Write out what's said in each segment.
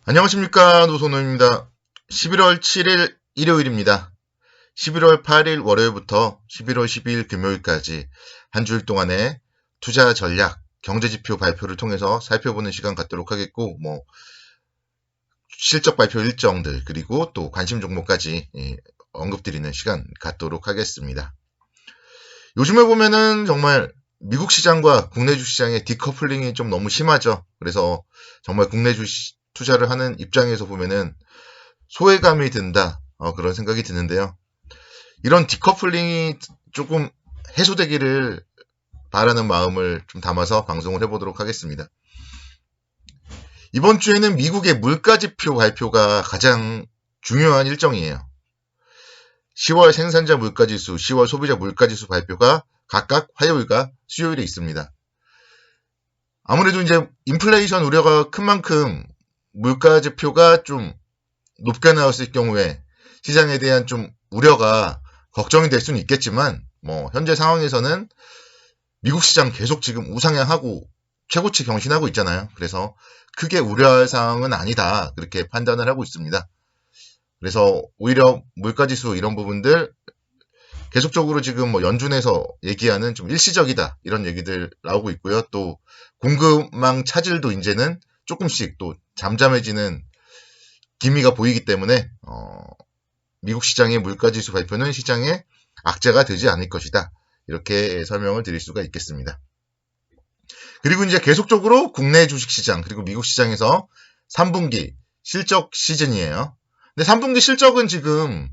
안녕하십니까, 노선호입니다. 11월 7일 일요일입니다. 11월 8일 월요일부터 11월 12일 금요일까지 한 주일 동안의 투자 전략, 경제지표 발표를 통해서 살펴보는 시간 갖도록 하겠고, 실적 발표 일정들, 그리고 또 관심 종목까지 언급드리는 시간 갖도록 하겠습니다. 요즘에 보면은 정말 미국 시장과 국내 주시장의 디커플링이 좀 너무 심하죠. 그래서 정말 국내 주식 투자를 하는 입장에서 보면은 소외감이 든다, 그런 생각이 드는데요. 이런 디커플링이 조금 해소되기를 바라는 마음을 좀 담아서 방송을 해보도록 하겠습니다. 이번 주에는 미국의 물가지표 발표가 가장 중요한 일정이에요. 10월 생산자 물가지수, 10월 소비자 물가지수 발표가 각각 화요일과 수요일에 있습니다. 아무래도 이제 인플레이션 우려가 큰 만큼 물가지표가 좀 높게 나왔을 경우에 시장에 대한 좀 우려가 걱정이 될 수는 있겠지만, 현재 상황에서는 미국 시장 계속 지금 우상향하고 최고치 경신하고 있잖아요. 그래서 크게 우려할 사항은 아니다, 그렇게 판단을 하고 있습니다. 그래서 오히려 물가지수 이런 부분들 계속적으로 지금 연준에서 얘기하는 좀 일시적이다, 이런 얘기들 나오고 있고요. 또 공급망 차질도 이제는 조금씩 또 잠잠해지는 기미가 보이기 때문에 미국 시장의 물가지수 발표는 시장의 악재가 되지 않을 것이다, 이렇게 설명을 드릴 수가 있겠습니다. 그리고 이제 계속적으로 국내 주식시장 그리고 미국 시장에서 3분기 실적 시즌이에요. 근데 3분기 실적은 지금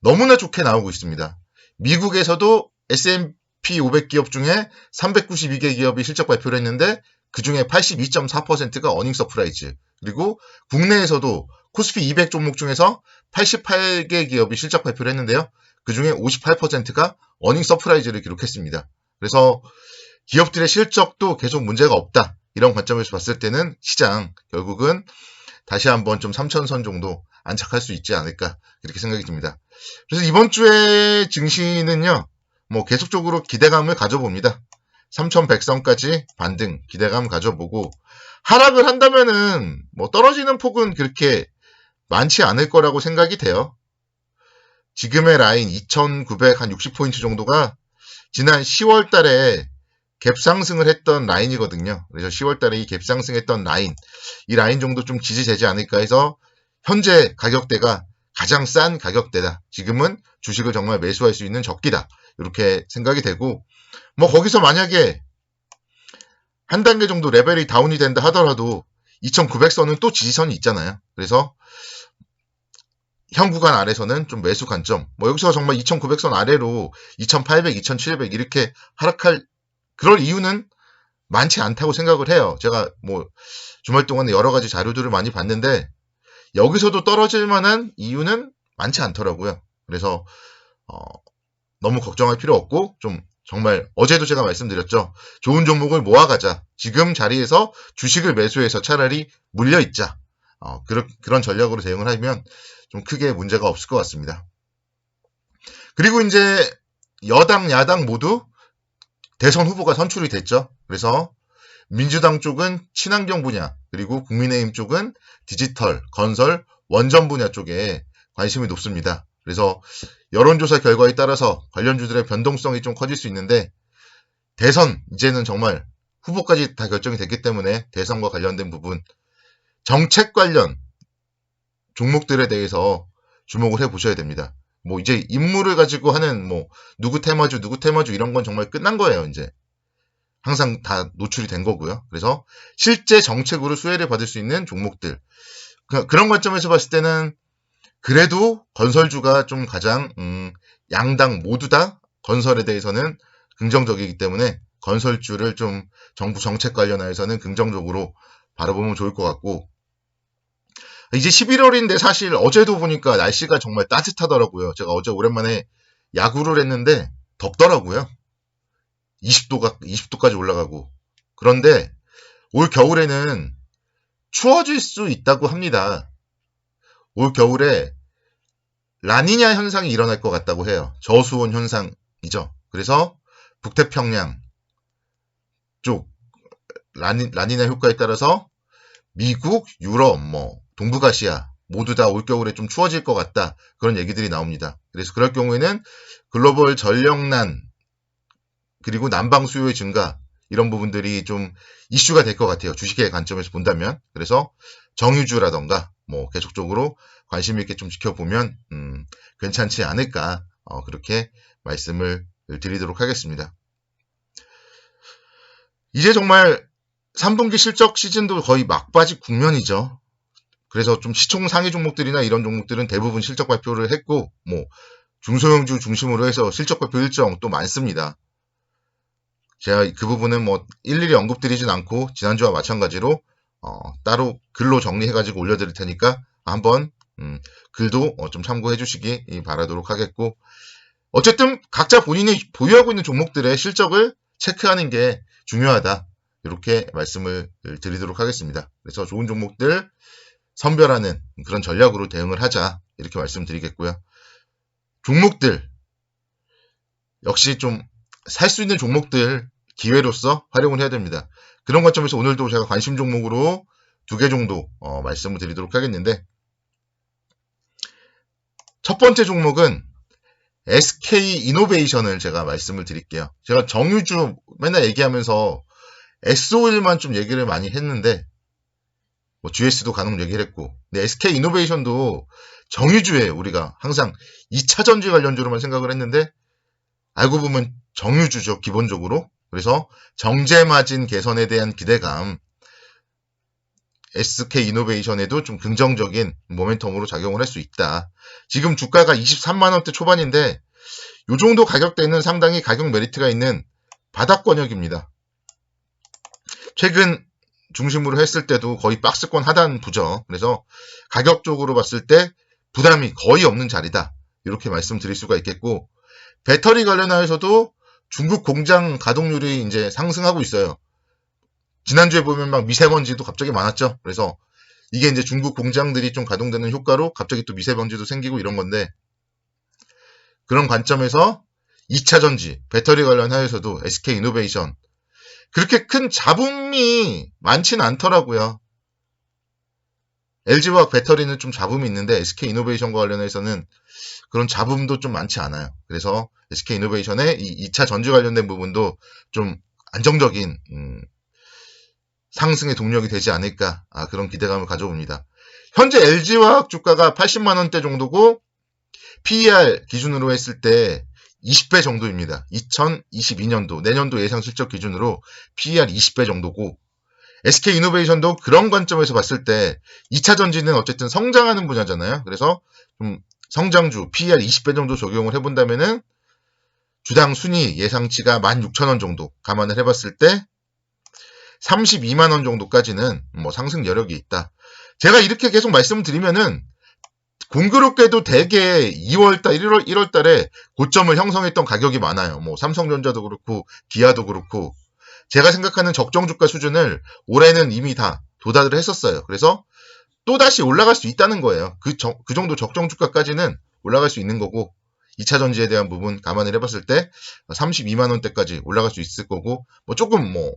너무나 좋게 나오고 있습니다. 미국에서도 S&P 500 기업 중에 392개 기업이 실적 발표를 했는데 그 중에 82.4%가 어닝 서프라이즈, 그리고 국내에서도 코스피 200 종목 중에서 88개 기업이 실적 발표를 했는데요. 그 중에 58%가 어닝 서프라이즈를 기록했습니다. 그래서 기업들의 실적도 계속 문제가 없다, 이런 관점에서 봤을 때는 시장 결국은 다시 한번 좀 3,000선 정도 안착할 수 있지 않을까, 그렇게 생각이 듭니다. 그래서 이번 주에 증시는요, 계속적으로 기대감을 가져봅니다. 3,100선까지 반등 기대감 가져보고, 하락을 한다면은 떨어지는 폭은 그렇게 많지 않을 거라고 생각이 돼요. 지금의 라인 2,960포인트 정도가 지난 10월 달에 갭 상승을 했던 라인이거든요. 그래서 10월 달에 이 갭 상승했던 라인, 이 라인 정도 좀 지지되지 않을까 해서 현재 가격대가 가장 싼 가격대다, 지금은 주식을 정말 매수할 수 있는 적기다, 이렇게 생각이 되고, 거기서 만약에 한 단계 정도 레벨이 다운이 된다 하더라도 2,900선은 또 지지선이 있잖아요. 그래서 현 구간 아래서는 좀 매수 관점, 여기서 정말 2,900선 아래로 2,800, 2,700 이렇게 하락할 그럴 이유는 많지 않다고 생각을 해요. 제가 주말 동안에 여러 가지 자료들을 많이 봤는데 여기서도 떨어질 만한 이유는 많지 않더라고요. 그래서 너무 걱정할 필요 없고, 좀 정말 어제도 제가 말씀드렸죠. 좋은 종목을 모아가자. 지금 자리에서 주식을 매수해서 차라리 물려있자. 그런 전략으로 대응을 하면 좀 크게 문제가 없을 것 같습니다. 그리고 이제 여당, 야당 모두 대선 후보가 선출이 됐죠. 그래서 민주당 쪽은 친환경 분야, 그리고 국민의힘 쪽은 디지털, 건설, 원전 분야 쪽에 관심이 높습니다. 그래서 여론조사 결과에 따라서 관련주들의 변동성이 좀 커질 수 있는데, 대선 이제는 정말 후보까지 다 결정이 됐기 때문에 대선과 관련된 부분, 정책 관련 종목들에 대해서 주목을 해보셔야 됩니다. 이제 인물을 가지고 하는 누구 테마주 이런 건 정말 끝난 거예요. 이제 항상 다 노출이 된 거고요. 그래서 실제 정책으로 수혜를 받을 수 있는 종목들, 그런 관점에서 봤을 때는 그래도 건설주가 좀 가장 양당 모두 다 건설에 대해서는 긍정적이기 때문에 건설주를 좀 정부 정책 관련해서는 긍정적으로 바라보면 좋을 것 같고, 이제 11월인데 사실 어제도 보니까 날씨가 정말 따뜻하더라고요. 제가 어제 오랜만에 야구를 했는데 덥더라고요. 20도까지 올라가고. 그런데 올 겨울에는 추워질 수 있다고 합니다. 올 겨울에 라니냐 현상이 일어날 것 같다고 해요. 저수온 현상이죠. 그래서 북태평양 쪽 라니냐 효과에 따라서 미국, 유럽, 동북아시아 모두 다 올겨울에 좀 추워질 것 같다. 그런 얘기들이 나옵니다. 그래서 그럴 경우에는 글로벌 전력난 그리고 난방 수요의 증가 이런 부분들이 좀 이슈가 될 것 같아요. 주식의 관점에서 본다면. 그래서 정유주라던가 뭐 계속적으로 관심 있게 좀 지켜보면 괜찮지 않을까 그렇게 말씀을 드리도록 하겠습니다. 이제 정말 3분기 실적 시즌도 거의 막바지 국면이죠. 그래서 좀 시총 상위 종목들이나 이런 종목들은 대부분 실적 발표를 했고 뭐 중소형주 중심으로 해서 실적 발표 일정 또 많습니다. 제가 그 부분은 뭐 일일이 언급드리진 않고 지난주와 마찬가지로 따로 글로 정리해가지고 올려드릴 테니까 한번 글도 좀 참고해 주시기 바라도록 하겠고 어쨌든 각자 본인이 보유하고 있는 종목들의 실적을 체크하는 게 중요하다. 이렇게 말씀을 드리도록 하겠습니다. 그래서 좋은 종목들 선별하는 그런 전략으로 대응을 하자. 이렇게 말씀드리겠고요. 종목들 역시 좀 살 수 있는 종목들 기회로서 활용을 해야 됩니다. 그런 관점에서 오늘도 제가 관심 종목으로 2개 정도 말씀을 드리도록 하겠는데 첫 번째 종목은 SK이노베이션을 제가 말씀을 드릴게요. 제가 정유주 맨날 얘기하면서 S-오일만 좀 얘기를 많이 했는데 뭐 GS도 간혹 얘기를 했고 근데 SK이노베이션도 정유주예요. 우리가 항상 2차 전지 관련주로만 생각을 했는데 알고 보면 정유주죠. 기본적으로. 그래서 정제 마진 개선에 대한 기대감 SK이노베이션에도 좀 긍정적인 모멘텀으로 작용을 할 수 있다. 지금 주가가 23만원대 초반인데 이 정도 가격대는 상당히 가격 메리트가 있는 바닥권역입니다. 최근 중심으로 했을 때도 거의 박스권 하단부죠. 그래서 가격적으로 봤을 때 부담이 거의 없는 자리다. 이렇게 말씀드릴 수가 있겠고 배터리 관련하여서도 중국 공장 가동률이 이제 상승하고 있어요. 지난주에 보면 막 미세먼지도 갑자기 많았죠. 그래서 이게 이제 중국 공장들이 좀 가동되는 효과로 갑자기 또 미세먼지도 생기고 이런 건데 그런 관점에서 2차 전지, 배터리 관련하여서도 SK이노베이션 그렇게 큰 잡음이 많지는 않더라고요. LG화학 배터리는 좀 잡음이 있는데 SK이노베이션과 관련해서는 그런 잡음도 좀 많지 않아요. 그래서 SK이노베이션의 이 2차 전지 관련된 부분도 좀 안정적인 상승의 동력이 되지 않을까 그런 기대감을 가져옵니다. 현재 LG화학 주가가 80만원대 정도고 PER 기준으로 했을 때 20배 정도입니다. 2022년도 내년도 예상 실적 기준으로 PER 20배 정도고 SK이노베이션도 그런 관점에서 봤을 때 2차 전지는 어쨌든 성장하는 분야잖아요. 그래서 좀 성장주 PER 20배 정도 적용을 해본다면은 주당 순위 예상치가 16,000원 정도 감안을 해봤을 때 32만원 정도까지는 뭐 상승 여력이 있다. 제가 이렇게 계속 말씀을 드리면은 공교롭게도 대개 2월달, 1월달에 고점을 형성했던 가격이 많아요. 뭐 삼성전자도 그렇고 기아도 그렇고 제가 생각하는 적정 주가 수준을 올해는 이미 다 도달을 했었어요. 그래서 또다시 올라갈 수 있다는 거예요. 그 정도 적정 주가까지는 올라갈 수 있는 거고 2차 전지에 대한 부분 감안을 해봤을 때 32만원대까지 올라갈 수 있을 거고 뭐 조금 뭐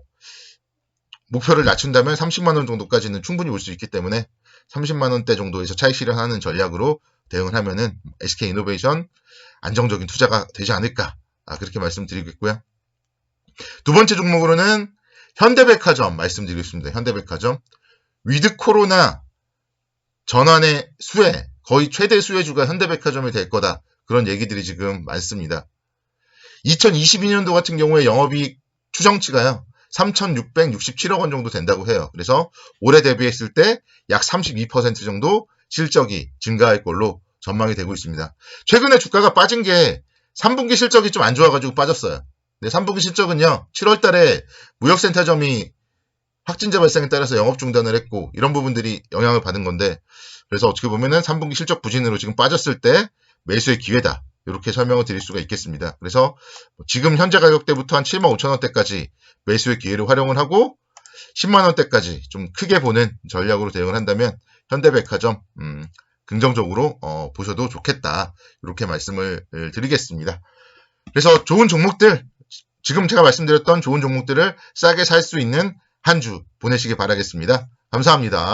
목표를 낮춘다면 30만원 정도까지는 충분히 올 수 있기 때문에 30만원대 정도에서 차익 실현하는 전략으로 대응을 하면은 SK이노베이션 안정적인 투자가 되지 않을까 그렇게 말씀드리겠고요. 두 번째 종목으로는 현대백화점 말씀드리겠습니다. 현대백화점 위드 코로나 전환의 수혜 거의 최대 수혜주가 현대백화점이 될 거다. 그런 얘기들이 지금 많습니다. 2022년도 같은 경우에 영업이익 추정치가요. 3,667억 원 정도 된다고 해요. 그래서 올해 대비했을 때 약 32% 정도 실적이 증가할 걸로 전망이 되고 있습니다. 최근에 주가가 빠진 게 3분기 실적이 좀 안 좋아가지고 빠졌어요. 근데 3분기 실적은요. 7월 달에 무역센터점이 확진자 발생에 따라서 영업 중단을 했고 이런 부분들이 영향을 받은 건데 그래서 어떻게 보면은 3분기 실적 부진으로 지금 빠졌을 때 매수의 기회다. 이렇게 설명을 드릴 수가 있겠습니다. 그래서 지금 현재 가격대부터 한 75,000원대까지 매수의 기회를 활용을 하고 10만원대까지 좀 크게 보는 전략으로 대응을 한다면 현대백화점 긍정적으로 보셔도 좋겠다. 이렇게 말씀을 드리겠습니다. 그래서 좋은 종목들 지금 제가 말씀드렸던 좋은 종목들을 싸게 살 수 있는 한 주 보내시기 바라겠습니다. 감사합니다.